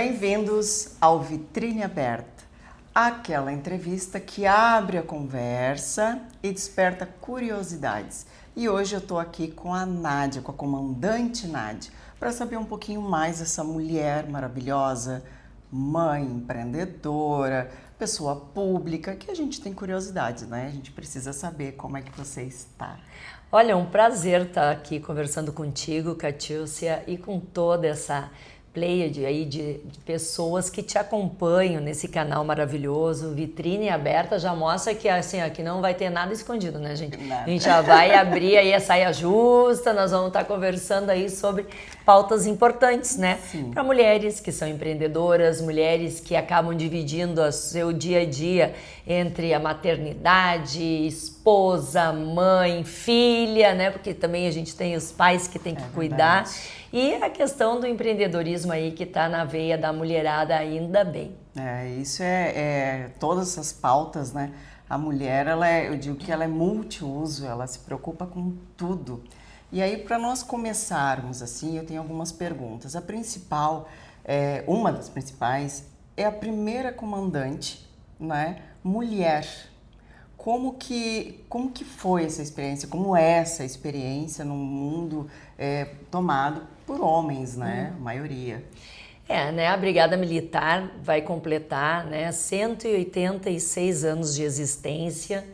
Bem-vindos ao Vitrine Aberta, aquela entrevista que abre a conversa e desperta curiosidades. E hoje eu estou aqui com a Nádia, com a comandante Nádia, para saber um pouquinho mais dessa mulher maravilhosa, mãe, empreendedora, pessoa pública, que a gente tem curiosidades, né? A gente precisa saber como é que você está. Olha, um prazer estar aqui conversando contigo, Catiúcia, e com toda essa pleiade aí de pessoas que te acompanham nesse canal maravilhoso. Vitrine Aberta já mostra que assim, aqui não vai ter nada escondido, né, gente? Nada. A gente já vai abrir aí a saia justa, nós vamos estar conversando aí sobre pautas importantes, né? Para mulheres que são empreendedoras, mulheres que acabam dividindo o seu dia a dia entre a maternidade, esposa, mãe, filha, né? Porque também a gente tem os pais que tem que cuidar. E a questão do empreendedorismo aí que está na veia da mulherada, ainda bem. Isso todas essas pautas, né? A mulher, eu digo que ela é multiuso, ela se preocupa com tudo. E aí, para nós começarmos assim, eu tenho algumas perguntas. A principal, uma das principais, é a primeira comandante, né? Mulher. Como que foi essa experiência? Como é essa experiência num mundo tomado por homens, né? A maioria. Né? A Brigada Militar vai completar, né, 186 anos de existência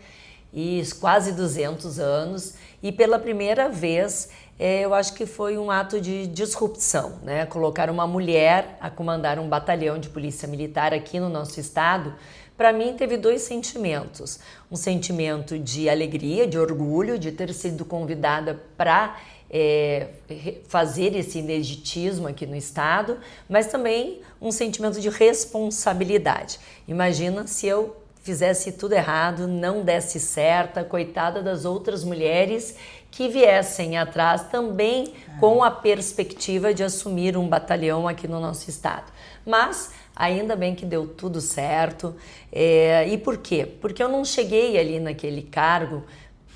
e quase 200 anos. E pela primeira vez, eu acho que foi um ato de disrupção, né? Colocar uma mulher a comandar um batalhão de polícia militar aqui no nosso estado. Para mim, teve dois sentimentos. Um sentimento de alegria, de orgulho, de ter sido convidada para fazer esse inegitismo aqui no estado, mas também um sentimento de responsabilidade. Imagina se eu fizesse tudo errado, não desse certo, coitada das outras mulheres que viessem atrás também com a perspectiva de assumir um batalhão aqui no nosso estado. Mas ainda bem que deu tudo certo. E por quê? Porque eu não cheguei ali naquele cargo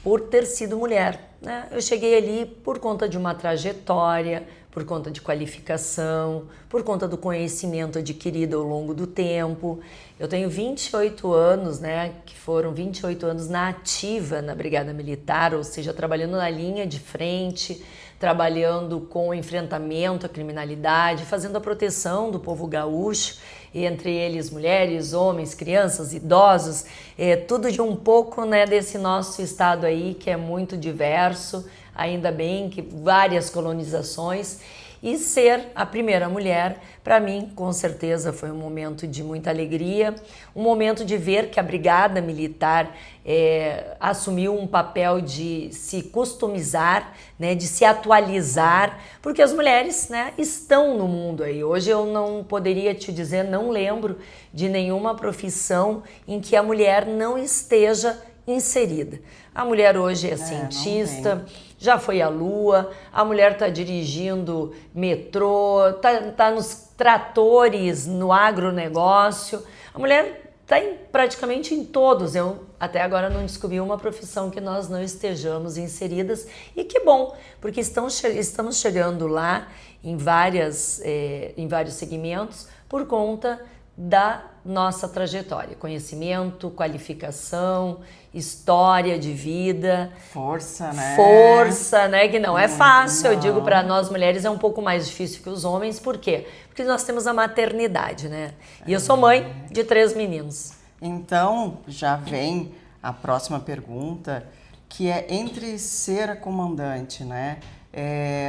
por ter sido mulher, né? Eu cheguei ali por conta de uma trajetória, por conta de qualificação, por conta do conhecimento adquirido ao longo do tempo. Eu tenho 28 anos, né, que foram 28 anos na ativa na Brigada Militar, ou seja, trabalhando na linha de frente, trabalhando com o enfrentamento à criminalidade, fazendo a proteção do povo gaúcho, entre eles mulheres, homens, crianças, idosos, tudo de um pouco, né, desse nosso estado aí que é muito diverso, ainda bem que várias colonizações. E ser a primeira mulher, para mim, com certeza, foi um momento de muita alegria, um momento de ver que a Brigada Militar assumiu um papel de se customizar, né, de se atualizar, porque as mulheres, né, estão no mundo aí. Hoje eu não poderia te dizer, não lembro de nenhuma profissão em que a mulher não esteja inserida. A mulher hoje é cientista, já foi à lua, a mulher está dirigindo metrô, tá nos tratores, no agronegócio. A mulher está praticamente em todos. Eu até agora não descobri uma profissão que nós não estejamos inseridas. E que bom, porque estamos chegando lá em vários segmentos por conta da nossa trajetória, conhecimento, qualificação, história de vida, força, né, que não é fácil. Eu digo, para nós mulheres é um pouco mais difícil que os homens. Por quê? Porque nós temos a maternidade, né? E eu sou mãe de 3 meninos. Então, já vem a próxima pergunta, que é entre ser a comandante, né,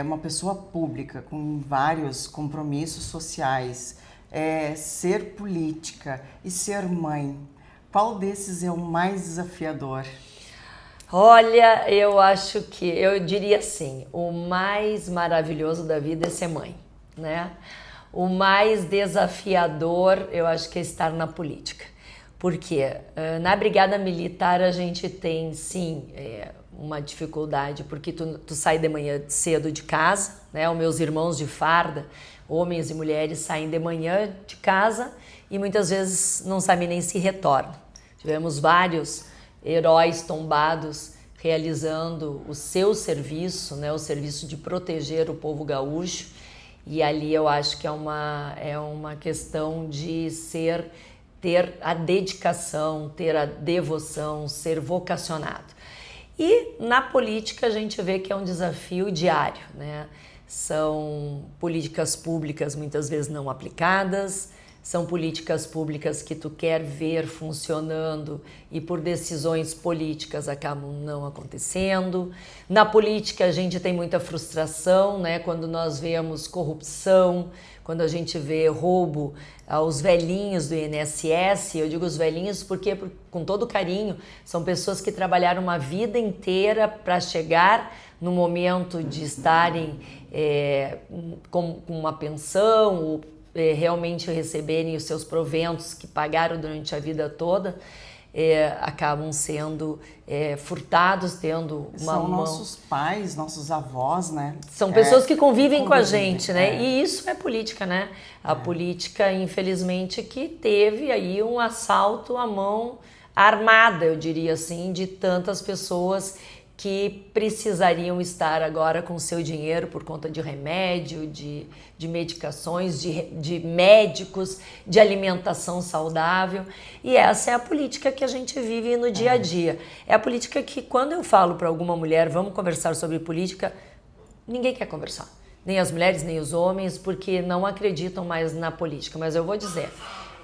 uma pessoa pública com vários compromissos sociais, ser política e ser mãe, qual desses é o mais desafiador? Olha, eu diria assim, o mais maravilhoso da vida é ser mãe, né? O mais desafiador, eu acho que é estar na política. Porque na Brigada Militar a gente tem, sim, uma dificuldade, porque tu sai de manhã cedo de casa, né? Os meus irmãos de farda, homens e mulheres, saem de manhã de casa e muitas vezes não sabem nem se retornam. Tivemos vários heróis tombados realizando o seu serviço, né, o serviço de proteger o povo gaúcho. E ali eu acho que é uma questão de ter a dedicação, ter a devoção, ser vocacionado. E na política a gente vê que é um desafio diário, né? São políticas públicas muitas vezes não aplicadas, são políticas públicas que tu quer ver funcionando e por decisões políticas acabam não acontecendo. Na política a gente tem muita frustração, né? Quando nós vemos corrupção, quando a gente vê roubo aos velhinhos do INSS, eu digo os velhinhos porque, com todo carinho, são pessoas que trabalharam uma vida inteira para chegar no momento de estarem com uma pensão, ou realmente receberem os seus proventos que pagaram durante a vida toda, acabam sendo furtados, tendo uma São mão... nossos pais, nossos avós, né? São pessoas que convivem com a gente, né? E isso é política, né? A política, infelizmente, que teve aí um assalto à mão armada, eu diria assim, de tantas pessoas que precisariam estar agora com seu dinheiro por conta de remédio, de medicações, de médicos, de alimentação saudável. E essa é a política que a gente vive no dia a dia. É a política que, quando eu falo para alguma mulher, vamos conversar sobre política, ninguém quer conversar. Nem as mulheres, nem os homens, porque não acreditam mais na política. Mas eu vou dizer,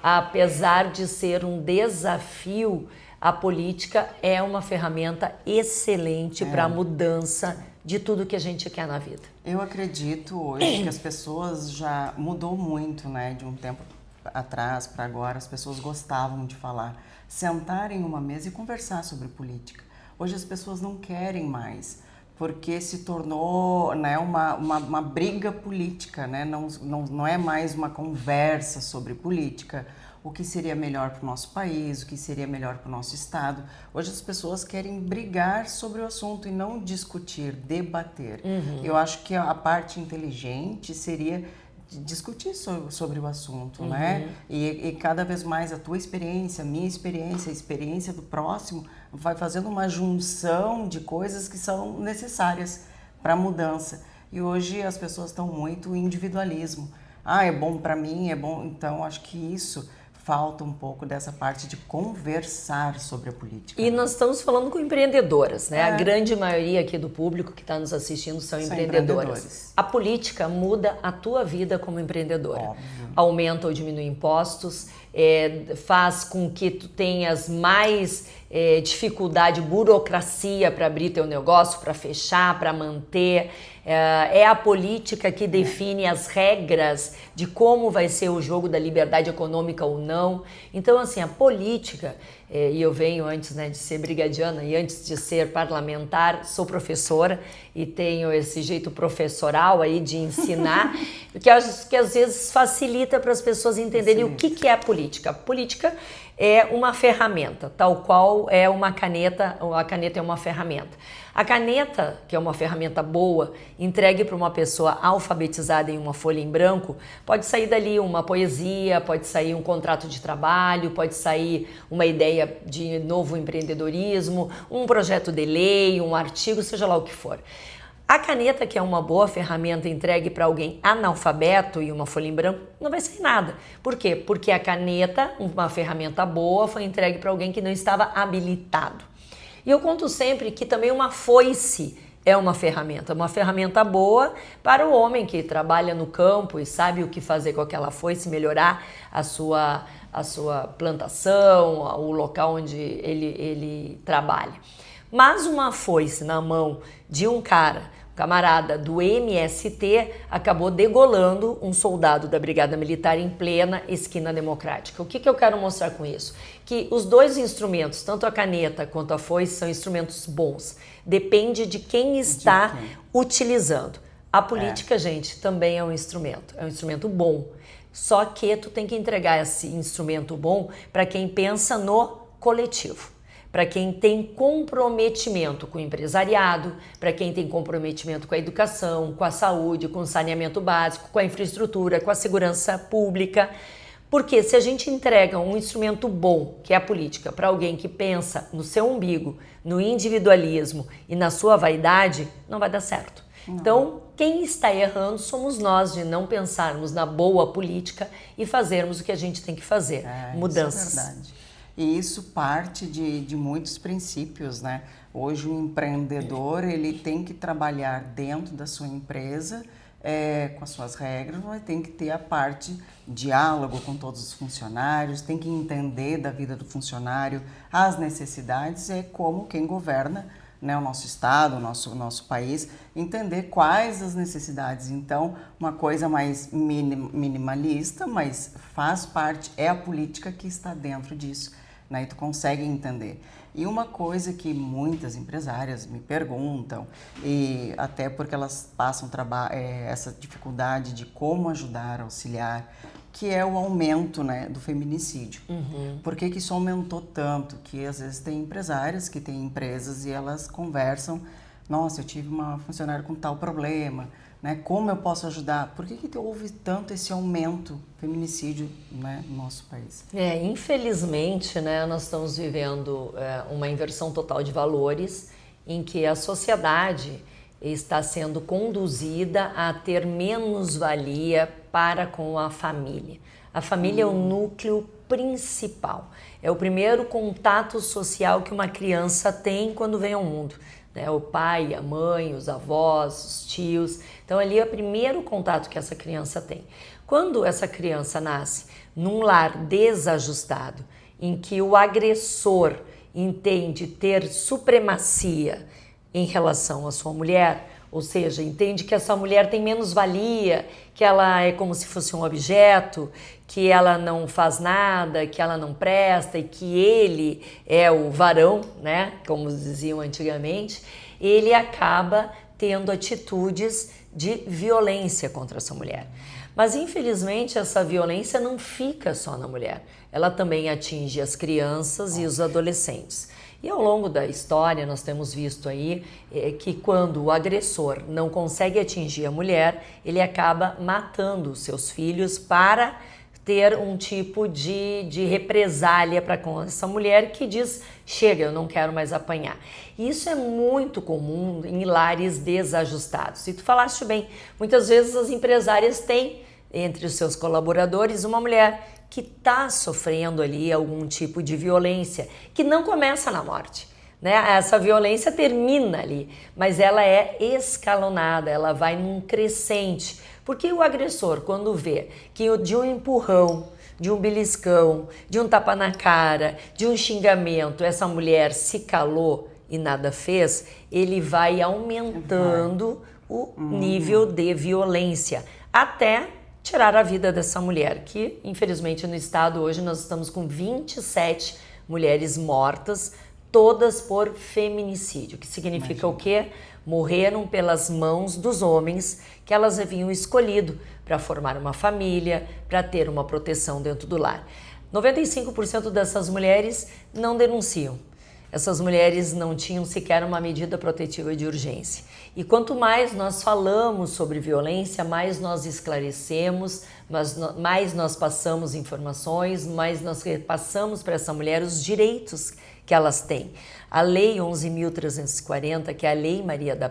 apesar de ser um desafio, a política é uma ferramenta excelente para a mudança de tudo que a gente quer na vida. Eu acredito hoje que as pessoas já mudou muito, né? De um tempo atrás para agora, as pessoas gostavam de falar, sentar em uma mesa e conversar sobre política. Hoje as pessoas não querem mais, porque se tornou, né, uma briga política, né? Não é mais uma conversa sobre política. O que seria melhor para o nosso país, o que seria melhor para o nosso estado. Hoje as pessoas querem brigar sobre o assunto e não discutir, debater. Eu acho que a parte inteligente seria discutir sobre o assunto, né? E cada vez mais a tua experiência, a minha experiência, a experiência do próximo vai fazendo uma junção de coisas que são necessárias para a mudança. E hoje as pessoas estão muito em individualismo. É bom para mim, é bom... Então, acho que isso... Falta um pouco dessa parte de conversar sobre a política. E nós estamos falando com empreendedoras, né? A grande maioria aqui do público que está nos assistindo são empreendedoras. A política muda a tua vida como empreendedora. Óbvio. Aumenta ou diminui impostos, faz com que tu tenhas mais dificuldade, burocracia para abrir teu negócio, para fechar, para manter. É a política que define as regras de como vai ser o jogo da liberdade econômica ou não. Então, assim, a política, e eu venho antes, né, de ser brigadiana e antes de ser parlamentar, sou professora e tenho esse jeito professoral aí de ensinar, que acho que às vezes facilita para as pessoas entenderem o que é a política. A política é uma ferramenta, tal qual é uma caneta, a caneta é uma ferramenta. A caneta, que é uma ferramenta boa, entregue para uma pessoa alfabetizada em uma folha em branco, pode sair dali uma poesia, pode sair um contrato de trabalho, pode sair uma ideia de novo empreendedorismo, um projeto de lei, um artigo, seja lá o que for. A caneta, que é uma boa ferramenta entregue para alguém analfabeto e uma folha em branco, não vai sair nada. Por quê? Porque a caneta, uma ferramenta boa, foi entregue para alguém que não estava habilitado. E eu conto sempre que também uma foice é uma ferramenta boa para o homem que trabalha no campo e sabe o que fazer com aquela foice, melhorar a sua plantação, o local onde ele trabalha. Mas uma foice na mão de um camarada do MST, acabou degolando um soldado da Brigada Militar em plena esquina democrática. O que eu quero mostrar com isso? Que os dois instrumentos, tanto a caneta quanto a foice, são instrumentos bons. Depende de quem está utilizando. A política, gente, também é um instrumento bom. Só que tu tem que entregar esse instrumento bom para quem pensa no coletivo. Para quem tem comprometimento com o empresariado, para quem tem comprometimento com a educação, com a saúde, com o saneamento básico, com a infraestrutura, com a segurança pública. Porque se a gente entrega um instrumento bom, que é a política, para alguém que pensa no seu umbigo, no individualismo e na sua vaidade, não vai dar certo. Então, quem está errando somos nós, de não pensarmos na boa política e fazermos o que a gente tem que fazer, mudanças. Isso é verdade. E isso parte de muitos princípios, né? Hoje o empreendedor, ele tem que trabalhar dentro da sua empresa, com as suas regras, mas tem que ter a parte diálogo com todos os funcionários, tem que entender da vida do funcionário, as necessidades, como quem governa, né, o nosso estado, o nosso país, entender quais as necessidades. Então, uma coisa mais minimalista, mas faz parte, é a política que está dentro disso, né, e tu consegue entender. E uma coisa que muitas empresárias me perguntam, e até porque elas passam essa dificuldade de como ajudar, auxiliar, que é o aumento, né, do feminicídio. Por que isso aumentou tanto? Que às vezes tem empresárias que têm empresas e elas conversam, nossa, eu tive uma funcionária com tal problema, né, como eu posso ajudar? Por que houve tanto esse aumento feminicídio, né, no nosso país? Infelizmente, né, nós estamos vivendo uma inversão total de valores em que a sociedade está sendo conduzida a ter menos-valia para com a família. A família é o núcleo principal, é o primeiro contato social que uma criança tem quando vem ao mundo, né? O pai, a mãe, os avós, os tios. Então ali é o primeiro contato que essa criança tem. Quando essa criança nasce num lar desajustado, em que o agressor entende ter supremacia em relação à sua mulher, ou seja, entende que essa mulher tem menos valia, que ela é como se fosse um objeto, que ela não faz nada, que ela não presta e que ele é o varão, né, como diziam antigamente, ele acaba tendo atitudes de violência contra essa mulher. Mas infelizmente essa violência não fica só na mulher, ela também atinge as crianças e os adolescentes. E ao longo da história nós temos visto aí que quando o agressor não consegue atingir a mulher, ele acaba matando os seus filhos para ter um tipo de represália para com essa mulher que diz, chega, eu não quero mais apanhar. E isso é muito comum em lares desajustados. E tu falaste bem, muitas vezes as empresárias têm entre os seus colaboradores uma mulher que está sofrendo ali algum tipo de violência, que não começa na morte, né? Essa violência termina ali, mas ela é escalonada, ela vai num crescente, porque o agressor, quando vê que de um empurrão, de um beliscão, de um tapa na cara, de um xingamento, essa mulher se calou e nada fez, ele vai aumentando o nível de violência, até tirar a vida dessa mulher, que infelizmente no estado hoje nós estamos com 27 mulheres mortas, todas por feminicídio, que significa o quê? Morreram pelas mãos dos homens que elas haviam escolhido para formar uma família, para ter uma proteção dentro do lar. 95% dessas mulheres não denunciam. Essas mulheres não tinham sequer uma medida protetiva de urgência. E quanto mais nós falamos sobre violência, mais nós esclarecemos, mais nós passamos informações, mais nós repassamos para essa mulher os direitos que elas têm. A Lei 11.340, que é a Lei Maria da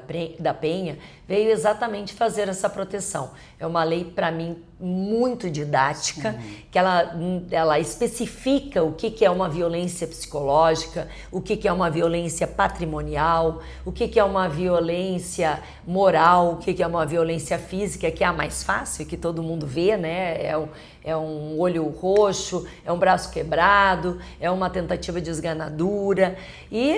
Penha, veio exatamente fazer essa proteção. É uma lei, para mim, muito didática, que ela especifica o que é uma violência psicológica, o que é uma violência patrimonial, o que é uma violência moral, o que é uma violência física, que é a mais fácil, que todo mundo vê, né? É um olho roxo, é um braço quebrado, é uma tentativa de esganadura e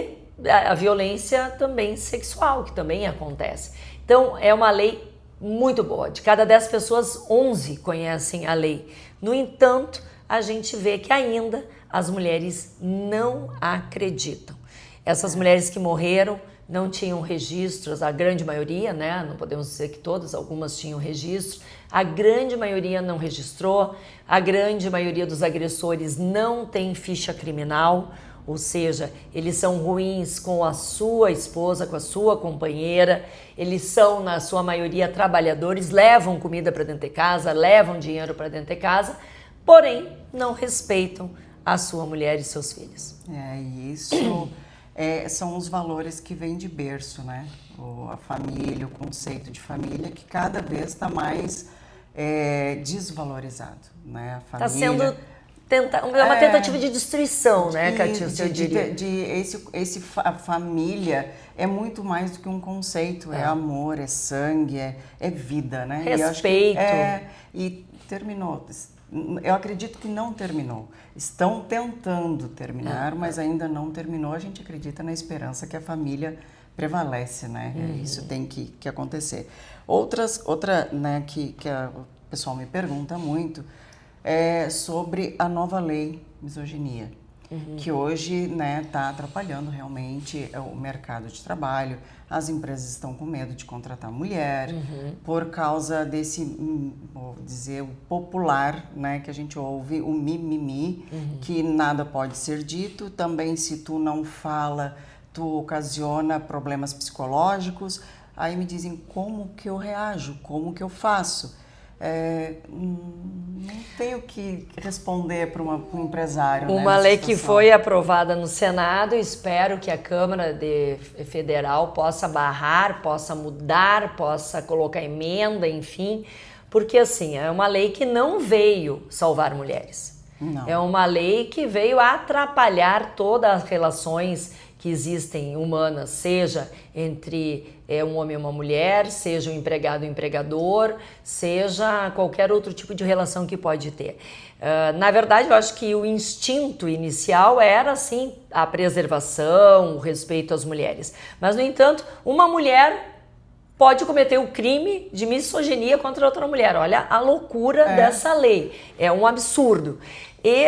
a violência também sexual, que também acontece. Então, é uma lei muito boa. De cada 10 pessoas, 11 conhecem a lei. No entanto, a gente vê que ainda as mulheres não acreditam. Essas mulheres que morreram não tinham registros, a grande maioria, né? Não podemos dizer que todas, algumas tinham registro. A grande maioria não registrou, a grande maioria dos agressores não tem ficha criminal, ou seja, eles são ruins com a sua esposa, com a sua companheira, eles são, na sua maioria, trabalhadores, levam comida para dentro de casa, levam dinheiro para dentro de casa, porém não respeitam a sua mulher e seus filhos. E isso são os valores que vêm de berço, né? A família, o conceito de família, que cada vez está mais desvalorizado, né? A Está família... É uma tentativa de destruição, né, Catiúcia, eu diria. A família é muito mais do que um conceito, é amor, é sangue, é vida, né? Respeito. E terminou. Eu acredito que não terminou. Estão tentando terminar, mas ainda não terminou. A gente acredita na esperança que a família prevalece, né? Isso tem que acontecer. Outra, né, que o pessoal me pergunta muito sobre a nova lei misoginia, que hoje, né, está atrapalhando realmente o mercado de trabalho. As empresas estão com medo de contratar mulher por causa desse, vou dizer, o popular, né, que a gente ouve, o mimimi, que nada pode ser dito. Também, se tu não fala, tu ocasiona problemas psicológicos. Aí me dizem como que eu reajo, como que eu faço. Não tenho que responder para um empresário. Uma lei que foi aprovada no Senado, espero que a Câmara Federal possa barrar, possa mudar, possa colocar emenda, enfim, porque assim, é uma lei que não veio salvar mulheres. Não. É uma lei que veio atrapalhar todas as relações que existem humanas, seja entre um homem e uma mulher, seja um empregado e um empregador, seja qualquer outro tipo de relação que pode ter. Na verdade, eu acho que o instinto inicial era, sim, a preservação, o respeito às mulheres. Mas, no entanto, uma mulher pode cometer o crime de misoginia contra outra mulher. Olha a loucura dessa lei. É um absurdo. E,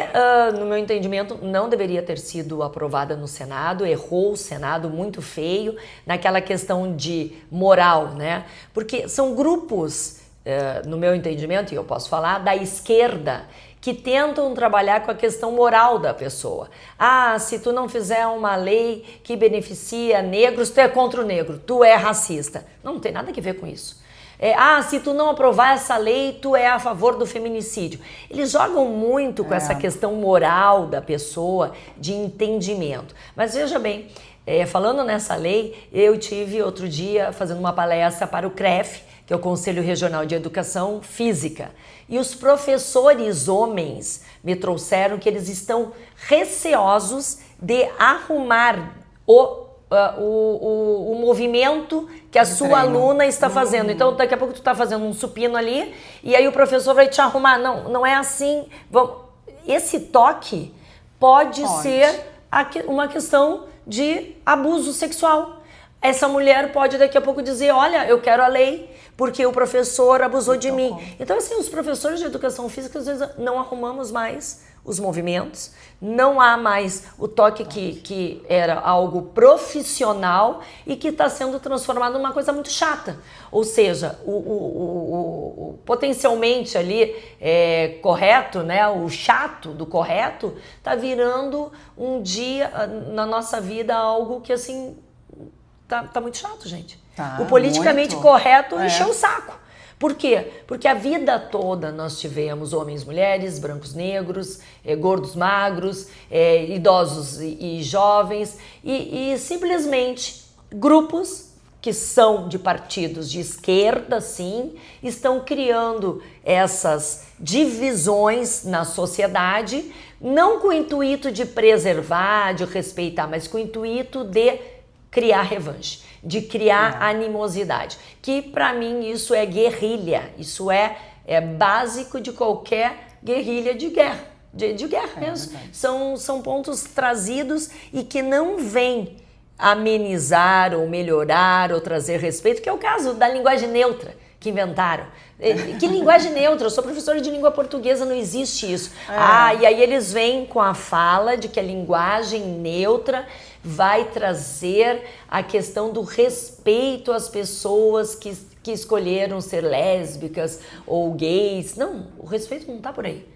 no meu entendimento, não deveria ter sido aprovada no Senado. Errou o Senado muito feio naquela questão de moral, né? Porque são grupos, no meu entendimento, e eu posso falar, da esquerda, que tentam trabalhar com a questão moral da pessoa. Se tu não fizer uma lei que beneficia negros, tu é contra o negro, tu é racista. Não tem nada a ver com isso. Se tu não aprovar essa lei, tu é a favor do feminicídio. Eles jogam muito com essa questão moral da pessoa, de entendimento. Mas veja bem, falando nessa lei, eu tive outro dia fazendo uma palestra para o CREF, que é o Conselho Regional de Educação Física. E os professores homens me trouxeram que eles estão receosos de arrumar o movimento que a sua aluna está fazendo. Então, daqui a pouco tu está fazendo um supino ali e aí o professor vai te arrumar. Não é assim. Esse toque pode ser uma questão de abuso sexual. Essa mulher pode daqui a pouco dizer, olha, eu quero a lei porque o professor abusou de mim. Então, assim, os professores de educação física, às vezes, não arrumamos mais os movimentos, não há mais o toque que era algo profissional e que está sendo transformado numa coisa muito chata. Ou seja, o potencialmente ali correto, né, o chato do correto, está virando um dia na nossa vida algo que, assim, tá muito chato, gente. O politicamente correto encheu o saco. Por quê? Porque a vida toda nós tivemos homens, mulheres, brancos, negros, gordos, magros, idosos e jovens e simplesmente grupos que são de partidos de esquerda, sim, estão criando essas divisões na sociedade, não com o intuito de preservar, de respeitar, mas com o intuito de criar revanche, de criar animosidade, que para mim isso é guerrilha, isso é básico de qualquer guerrilha de guerra, de guerra mesmo. São pontos trazidos e que não vêm amenizar ou melhorar ou trazer respeito, que é o caso da linguagem neutra que inventaram. Que linguagem neutra? Eu sou professora de língua portuguesa, não existe isso. E aí eles vêm com a fala de que a linguagem neutra vai trazer a questão do respeito às pessoas que escolheram ser lésbicas ou gays. Não, o respeito não está por aí.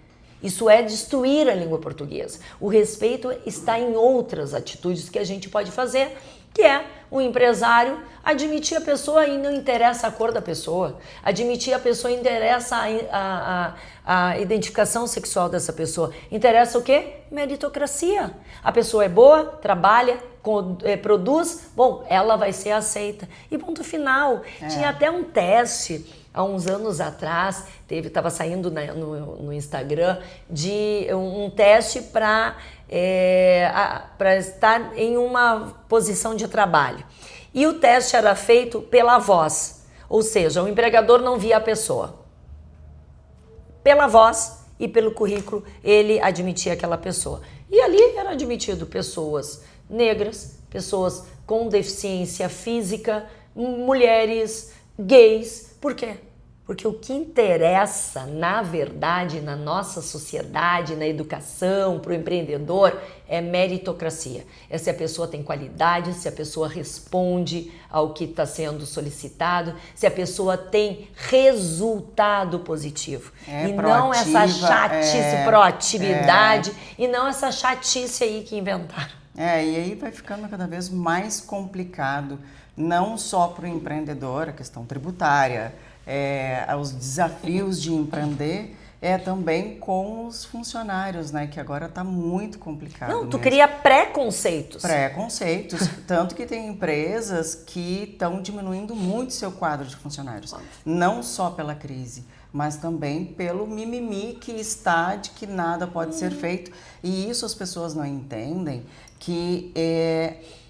Isso é destruir a língua portuguesa. O respeito está em outras atitudes que a gente pode fazer que é um empresário admitir a pessoa e não interessa a cor da pessoa, admitir a pessoa interessa a identificação sexual dessa pessoa. Interessa o quê? Meritocracia. A pessoa é boa, trabalha, produz, bom, ela vai ser aceita. E ponto final. Tinha até um teste há uns anos atrás, estava saindo no Instagram, de um teste para estar em uma posição de trabalho. E o teste era feito pela voz, ou seja, o empregador não via a pessoa. Pela voz e pelo currículo, ele admitia aquela pessoa. E ali eram admitido pessoas negras, pessoas com deficiência física, mulheres, gays. Por quê? Porque o que interessa, na verdade, na nossa sociedade, na educação, para o empreendedor, é meritocracia. É se a pessoa tem qualidade, se a pessoa responde ao que está sendo solicitado, se a pessoa tem resultado positivo. E não essa chatice, proatividade, e não essa chatice aí que inventaram. E aí vai ficando cada vez mais complicado, não só para o empreendedor, a questão tributária, os desafios de empreender, também com os funcionários, né? Que agora está muito complicado. Não, tu cria preconceitos. Preconceitos, tanto que tem empresas que estão diminuindo muito seu quadro de funcionários. Não só pela crise, mas também pelo mimimi que está de que nada pode ser feito. E isso as pessoas não entendem, que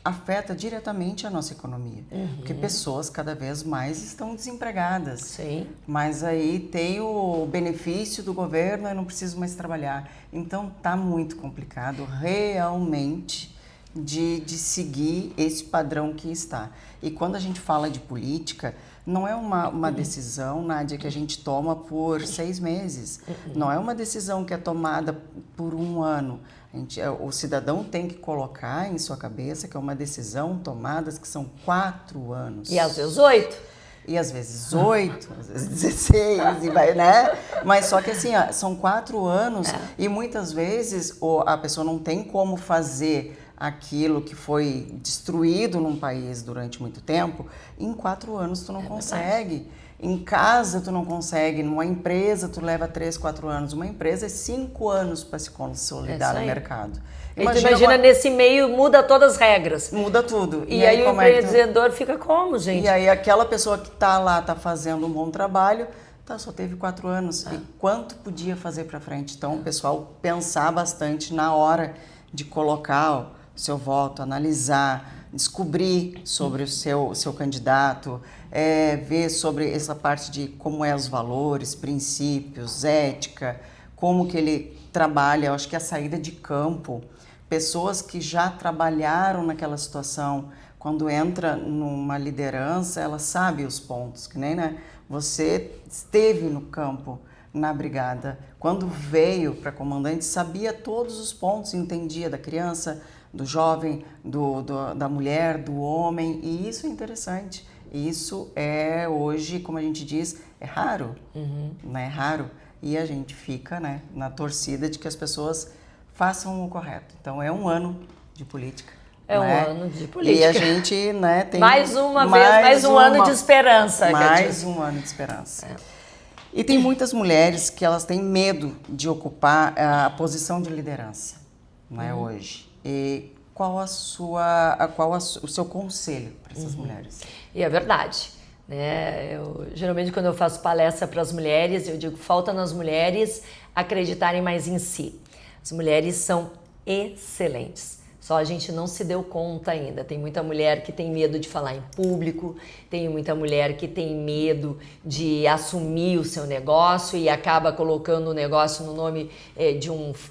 afeta diretamente a nossa economia, porque pessoas cada vez mais estão desempregadas. Sim. Mas aí tem o benefício do governo e não preciso mais trabalhar. Então tá muito complicado realmente de seguir esse padrão que está. E quando a gente fala de política, não é uma decisão, Nádia, que a gente toma por 6 meses. Não é uma decisão que é tomada por 1 ano. O cidadão tem que colocar em sua cabeça que é uma decisão tomada que são 4 anos. E às vezes 8. E às vezes 8, às vezes 16, e vai, né? Mas só que assim, são 4 anos e muitas vezes a pessoa não tem como fazer aquilo que foi destruído num país durante muito tempo. Em 4 anos tu não consegue. Em casa tu não consegue, numa empresa tu leva 3, 4 anos. Uma empresa é 5 anos para se consolidar no mercado. Imagina nesse meio muda todas as regras. Muda tudo. E aí o empreendedor fica como, gente? E aí aquela pessoa que está lá, está fazendo um bom trabalho, só teve 4 anos. E quanto podia fazer para frente? Então o pessoal pensar bastante na hora de colocar o seu voto, analisar, descobrir sobre o seu candidato, ver sobre essa parte de como os valores, princípios, ética, como que ele trabalha. Eu acho que a saída de campo, pessoas que já trabalharam naquela situação, quando entra numa liderança, ela sabe os pontos, que nem, né? Você esteve no campo, na brigada, quando veio para comandante, sabia todos os pontos, entendia da criança, do jovem, da mulher, do homem, e isso é interessante. Isso hoje, como a gente diz, é raro, né? É raro. E a gente fica, né, na torcida de que as pessoas façam o correto. Então, é um ano de política. É um ano de política. E a gente, né, tem... Mais um ano de esperança. Mais um ano de esperança. E tem muitas mulheres que elas têm medo de ocupar a posição de liderança, né, hoje. E qual o seu conselho para essas mulheres? E é verdade, né? Geralmente quando eu faço palestra para as mulheres, eu digo, falta nas mulheres acreditarem mais em si. As mulheres são excelentes. Só a gente não se deu conta ainda. Tem muita mulher que tem medo de falar em público, tem muita mulher que tem medo de assumir o seu negócio e acaba colocando o negócio no nome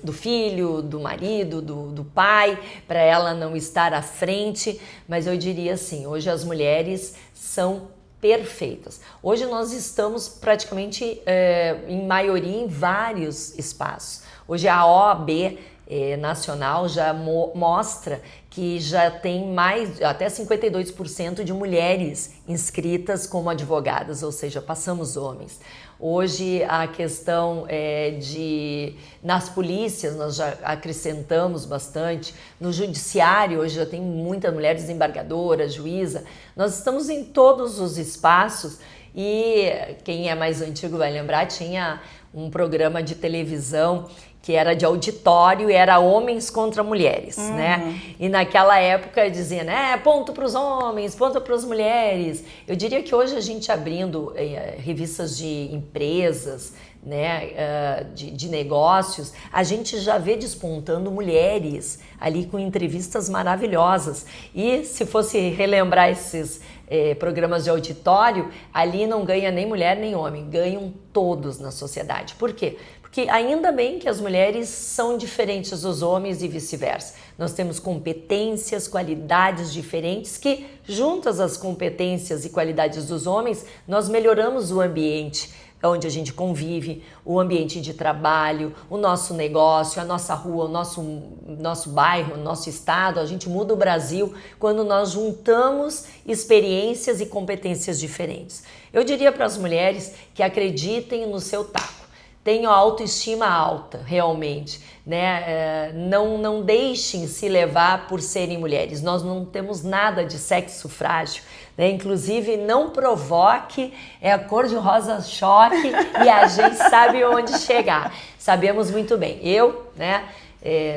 do filho, do marido, do pai, para ela não estar à frente. Mas eu diria assim, hoje as mulheres são perfeitas. Hoje nós estamos praticamente, em maioria, em vários espaços. Hoje a OAB nacional já mostra que já tem até 52% de mulheres inscritas como advogadas, ou seja, passamos homens. Hoje a questão nas polícias nós já acrescentamos bastante, no judiciário hoje já tem muita mulher desembargadora, juíza, nós estamos em todos os espaços e quem é mais antigo vai lembrar, tinha um programa de televisão que era de auditório e era homens contra mulheres, né? E naquela época dizia, né, ponto para os homens, ponto para as mulheres. Eu diria que hoje a gente abrindo revistas de empresas, né, de negócios, a gente já vê despontando mulheres ali com entrevistas maravilhosas. E se fosse relembrar esses programas de auditório, ali não ganha nem mulher nem homem, ganham todos na sociedade. Por quê? Porque ainda bem que as mulheres são diferentes dos homens e vice-versa. Nós temos competências, qualidades diferentes que, juntas às competências e qualidades dos homens, nós melhoramos o ambiente onde a gente convive, o ambiente de trabalho, o nosso negócio, a nossa rua, o nosso bairro, o nosso estado. A gente muda o Brasil quando nós juntamos experiências e competências diferentes. Eu diria para as mulheres que acreditem no seu taco. Tenham autoestima alta, realmente, né? Não deixem se levar por serem mulheres. Nós não temos nada de sexo frágil, né? Inclusive, não provoque a cor de rosa choque e a gente sabe onde chegar. Sabemos muito bem. Eu, né,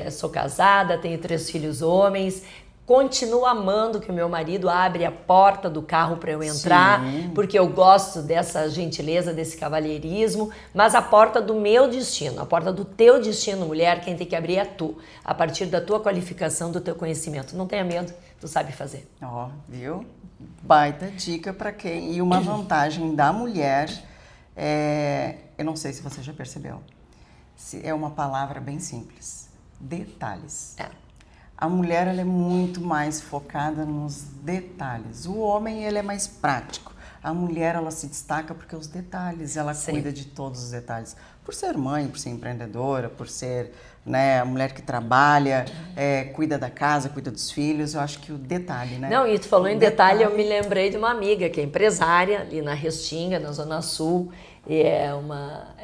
sou casada, tenho 3 filhos homens. Continuo amando que o meu marido abre a porta do carro para eu entrar, porque eu gosto dessa gentileza, desse cavalheirismo, mas a porta do meu destino, a porta do teu destino, mulher, quem tem que abrir é tu, a partir da tua qualificação, do teu conhecimento. Não tenha medo, tu sabe fazer. Ó, viu? Baita dica para quem... E uma vantagem da mulher, eu não sei se você já percebeu, é uma palavra bem simples, detalhes. A mulher ela é muito mais focada nos detalhes. O homem ele é mais prático. A mulher ela se destaca porque os detalhes, ela cuida de todos os detalhes. Por ser mãe, por ser empreendedora, por ser, né, a mulher que trabalha, cuida da casa, cuida dos filhos, eu acho que o detalhe, né? Não, e tu falou em detalhe, eu me lembrei de uma amiga que é empresária ali na Restinga, na Zona Sul, e é uma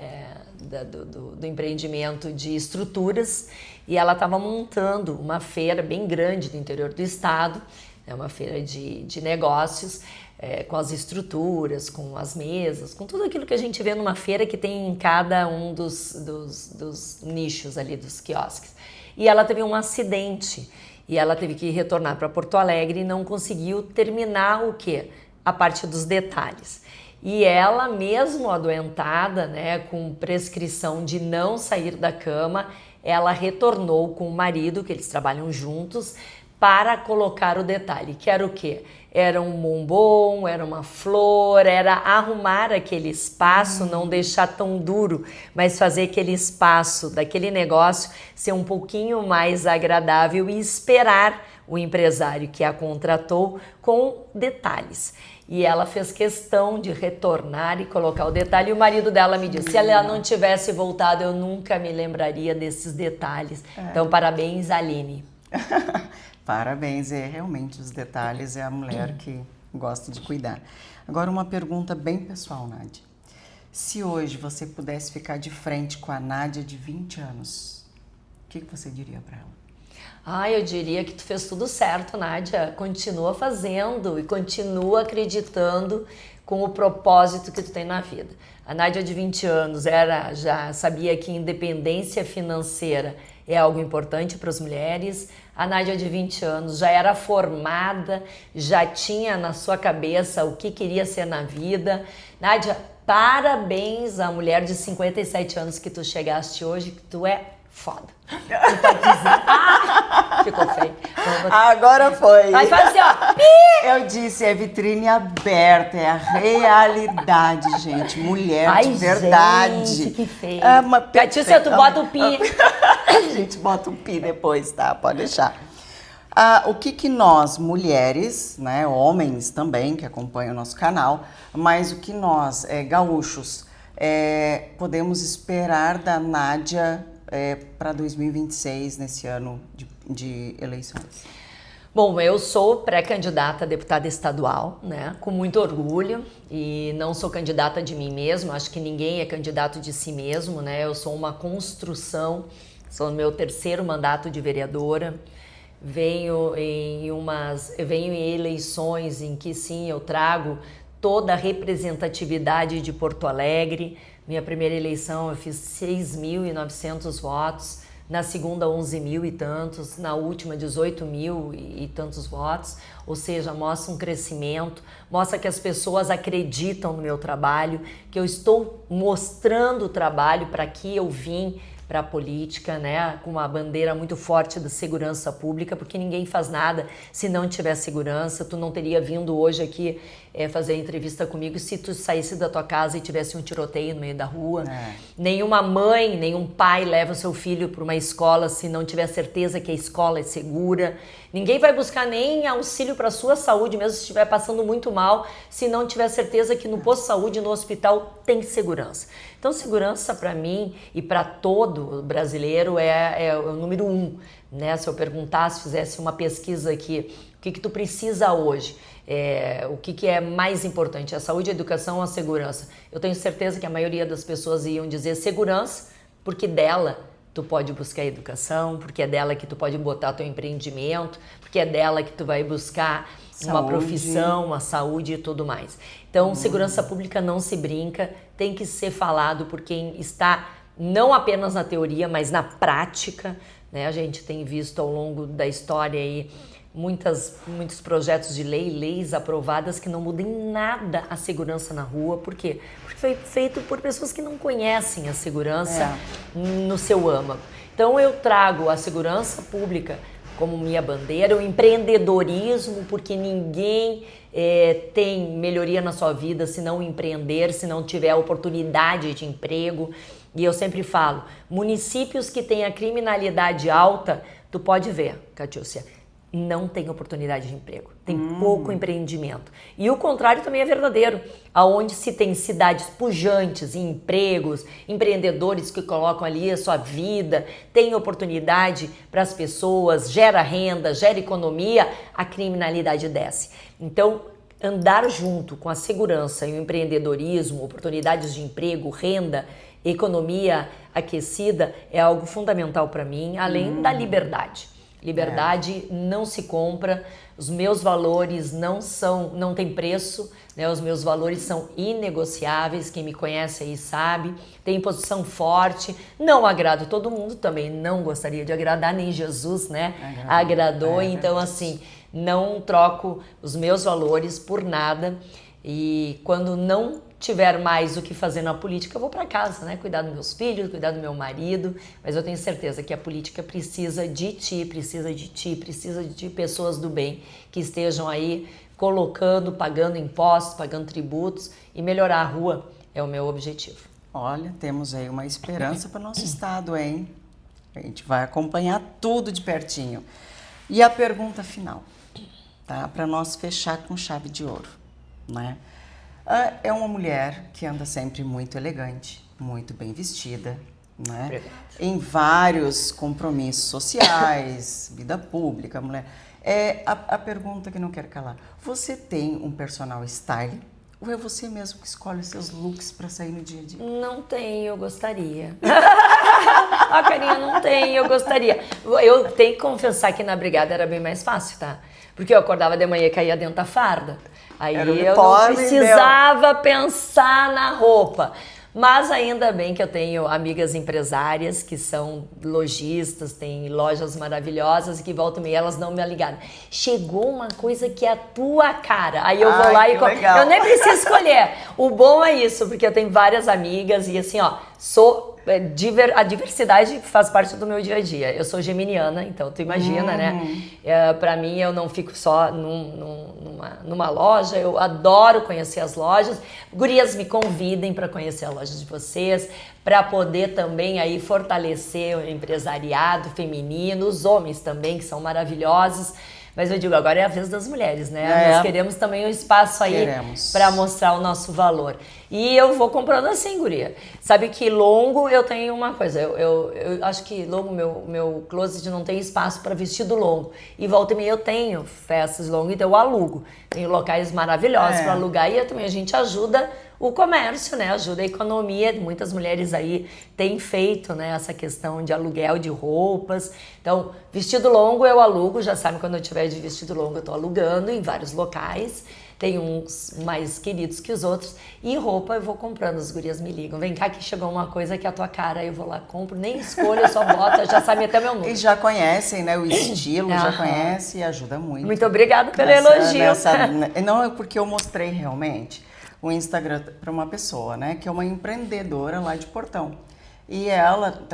do empreendimento de estruturas, e ela estava montando uma feira bem grande do interior do estado, uma feira de negócios, com as estruturas, com as mesas, com tudo aquilo que a gente vê numa feira que tem em cada um dos nichos ali dos quiosques. E ela teve um acidente e ela teve que retornar para Porto Alegre e não conseguiu terminar o quê? A parte dos detalhes. E ela mesmo adoentada, né, com prescrição de não sair da cama, ela retornou com o marido, que eles trabalham juntos, para colocar o detalhe, que era o quê? Era um bombom, era uma flor, era arrumar aquele espaço, não deixar tão duro, mas fazer aquele espaço daquele negócio ser um pouquinho mais agradável e esperar o empresário que a contratou com detalhes. E ela fez questão de retornar e colocar o detalhe. E o marido dela me disse, se ela não tivesse voltado, eu nunca me lembraria desses detalhes. Então, parabéns, Aline. Parabéns, realmente os detalhes é a mulher que gosta de cuidar. Agora uma pergunta bem pessoal, Nádia. Se hoje você pudesse ficar de frente com a Nádia de 20 anos, o que você diria para ela? Eu diria que tu fez tudo certo, Nádia. Continua fazendo e continua acreditando com o propósito que tu tem na vida. A Nádia de 20 anos já sabia que independência financeira é algo importante para as mulheres. A Nádia de 20 anos já era formada, já tinha na sua cabeça o que queria ser na vida. Nádia, parabéns à mulher de 57 anos que tu chegaste hoje, que tu é foda. Tu pode dizer. Ficou feio. Agora foi. Aí faz assim, ó. Eu disse, é vitrine aberta, é a realidade, gente. Mulher de verdade. Gente, que feio. Catícia, tu bota o pi. A gente bota o pi depois, tá? Pode deixar. O que nós, mulheres, né, homens também, que acompanham o nosso canal, mas o que nós, gaúchos, podemos esperar da Nádia para 2026, nesse ano de eleições? Bom, eu sou pré-candidata a deputada estadual, né, com muito orgulho, e não sou candidata de mim mesma, acho que ninguém é candidato de si mesmo, né, eu sou uma construção, sou no meu 3º mandato de vereadora, venho em eleições em que sim, eu trago toda a representatividade de Porto Alegre. Minha primeira eleição eu fiz 6.900 votos, na segunda 11 mil e tantos, na última 18 mil e tantos votos, ou seja, mostra um crescimento, mostra que as pessoas acreditam no meu trabalho, que eu estou mostrando o trabalho para que eu vim para a política, né, com uma bandeira muito forte da segurança pública, porque ninguém faz nada se não tiver segurança. Tu não teria vindo hoje aqui fazer entrevista comigo se tu saísse da tua casa e tivesse um tiroteio no meio da rua. Nenhuma mãe, nenhum pai leva o seu filho para uma escola se não tiver certeza que a escola é segura. Ninguém vai buscar nem auxílio para a sua saúde, mesmo se estiver passando muito mal, se não tiver certeza que no posto de saúde, no hospital, tem segurança. Então, segurança para mim e para todo brasileiro é o número 1. Né? Se eu perguntasse, fizesse uma pesquisa aqui, o que tu precisa hoje? O que é mais importante? A saúde, a educação ou a segurança? Eu tenho certeza que a maioria das pessoas iam dizer segurança, porque dela tu pode buscar educação, porque é dela que tu pode botar teu empreendimento, porque é dela que tu vai buscar uma profissão, uma saúde e tudo mais. Então, segurança pública não se brinca, tem que ser falado por quem está não apenas na teoria, mas na prática, né? A gente tem visto ao longo da história aí muitos projetos de leis aprovadas que não mudam em nada a segurança na rua. Por quê? Porque foi feito por pessoas que não conhecem a segurança no seu âmago. Então eu trago a segurança pública como minha bandeira, o empreendedorismo, porque ninguém tem melhoria na sua vida se não empreender, se não tiver oportunidade de emprego. E eu sempre falo, municípios que têm a criminalidade alta, tu pode ver, Catiúcia, não tem oportunidade de emprego, tem pouco empreendimento. E o contrário também é verdadeiro, aonde se tem cidades pujantes em empregos, empreendedores que colocam ali a sua vida, tem oportunidade para as pessoas, gera renda, gera economia, a criminalidade desce. Então, andar junto com a segurança e o empreendedorismo, oportunidades de emprego, renda, economia aquecida é algo fundamental para mim, além da liberdade. Liberdade não se compra, os meus valores não tem preço, né? Os meus valores são inegociáveis, quem me conhece aí sabe, tem posição forte, não agrado todo mundo, também não gostaria de agradar, nem Jesus, né? Agradou, então assim, não troco os meus valores por nada, e quando não tiver mais o que fazer na política, eu vou para casa, né? Cuidar dos meus filhos, cuidar do meu marido, mas eu tenho certeza que a política precisa de ti, precisa de pessoas do bem que estejam aí colocando, pagando impostos, pagando tributos, e melhorar a rua é o meu objetivo. Olha, temos aí uma esperança para o nosso estado, hein? A gente vai acompanhar tudo de pertinho. E a pergunta final, tá? Para nós fechar com chave de ouro, né? É uma mulher que anda sempre muito elegante, muito bem vestida, né? Obrigada. Em vários compromissos sociais, vida pública, mulher. A pergunta que não quero calar. Você tem um personal style ou é você mesmo que escolhe os seus looks para sair no dia a dia? Não tenho, eu gostaria. Carinha, não tenho, eu gostaria. Eu tenho que confessar que na brigada era bem mais fácil, tá? Porque eu acordava de manhã e caía dentro da farda. Aí eu não precisava pensar na roupa. Mas ainda bem que eu tenho amigas empresárias que são lojistas, têm lojas maravilhosas e que voltam e meia elas dão uma ligada. Chegou uma coisa que é a tua cara. Aí eu vou lá e eu nem preciso escolher. O bom é isso, porque eu tenho várias amigas e assim, ó, a diversidade faz parte do meu dia a dia. Eu sou geminiana, então tu imagina, né? Pra mim, eu não fico só numa loja, eu adoro conhecer as lojas. Gurias, me convidem para conhecer a loja de vocês, para poder também aí fortalecer o empresariado feminino, os homens também, que são maravilhosos. Mas eu digo, agora é a vez das mulheres, né? É. Nós queremos também um espaço aí para mostrar o nosso valor. E eu vou comprando assim, guria. Sabe que longo eu tenho uma coisa, eu acho que longo, meu closet não tem espaço para vestido longo. E volta e meia eu tenho festas longas, então eu alugo. Tenho locais maravilhosos para alugar e também a gente ajuda o comércio, né? Ajuda a economia. Muitas mulheres aí têm feito, né, essa questão de aluguel de roupas. Então, vestido longo eu alugo, já sabe, quando eu tiver de vestido longo eu tô alugando em vários locais. Tem uns mais queridos que os outros. E roupa eu vou comprando, as gurias me ligam. Vem cá que chegou uma coisa que é a tua cara. Aí eu vou lá, compro, nem escolho, só boto, já sabe até meu número. E já conhecem, né, o estilo, já conhece e ajuda muito. Muito obrigada pelo elogio. Não é porque eu mostrei realmente o Instagram para uma pessoa, né, que é uma empreendedora lá de Portão. E ela,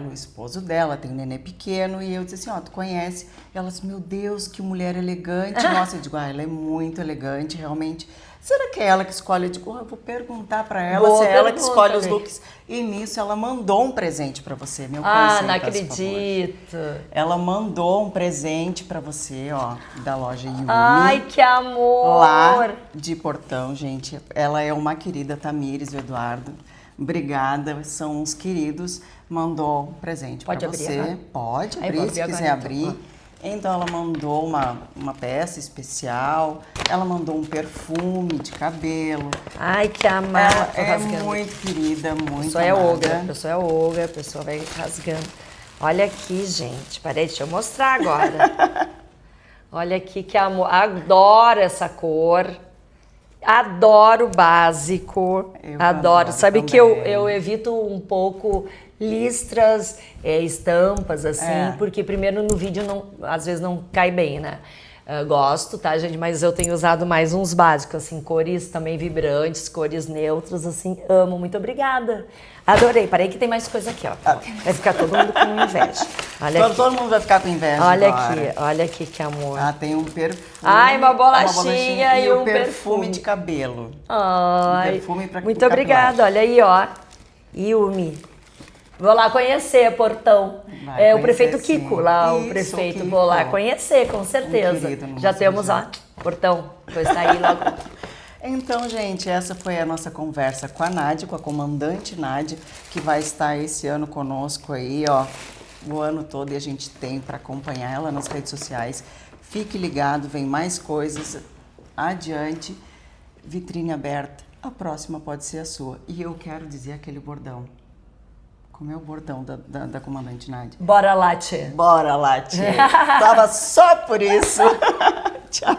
o esposo dela, tem um nenê pequeno, e eu disse assim, ó, tu conhece? E ela disse, meu Deus, que mulher elegante. Nossa, eu digo, ela é muito elegante, realmente. Será que é ela que escolhe? Eu digo, eu vou perguntar para ela se é ela que escolhe os looks. E nisso ela mandou um presente para você, meu conceito, não acredito. Ela mandou um presente para você, ó, da loja Yumi. Ai, que amor! Lá de Portão, gente. Ela é uma querida, Tamires e o Eduardo. Obrigada, são uns queridos. Mandou um presente para você. Agora? Pode abrir, se quiser abrir. Então ela mandou uma peça especial. Ela mandou um perfume de cabelo. Ai, que amada. Ela é muito querida, muito A pessoa é ogra, a pessoa vai rasgando. Olha aqui, gente. Peraí, deixa eu mostrar agora. Olha aqui que amor. Adoro essa cor. Adoro básico, adoro. Sabe também. Que eu evito um pouco listras, estampas, assim, porque primeiro no vídeo às vezes não cai bem, né? Gosto, tá, gente? Mas eu tenho usado mais uns básicos, assim, cores também vibrantes, cores neutras, assim, amo. Muito obrigada. Adorei. Parei que tem mais coisa aqui, ó. Vai ficar todo mundo com inveja. Olha aqui. Todo mundo vai ficar com inveja olha aqui que amor. Tem um perfume. Ai, uma bolachinha e um perfume de cabelo. Ai, um perfume pra muito obrigada. Olha aí, ó. Yumi. Vou lá conhecer, Portão. O prefeito Kiko, lá, o prefeito. Kiko. Vou lá conhecer, com certeza. Já temos, ó, Portão. Depois tá aí logo. Então, gente, essa foi a nossa conversa com a Nádia, com a comandante Nádia, que vai estar esse ano conosco aí, ó, o ano todo, e a gente tem para acompanhar ela nas redes sociais. Fique ligado, vem mais coisas adiante. Vitrine aberta, a próxima pode ser a sua. E eu quero dizer aquele bordão. Como é o bordão da comandante Nádia? Bora lá, tchê. Bora lá, tchê. Tava só por isso. Tchau.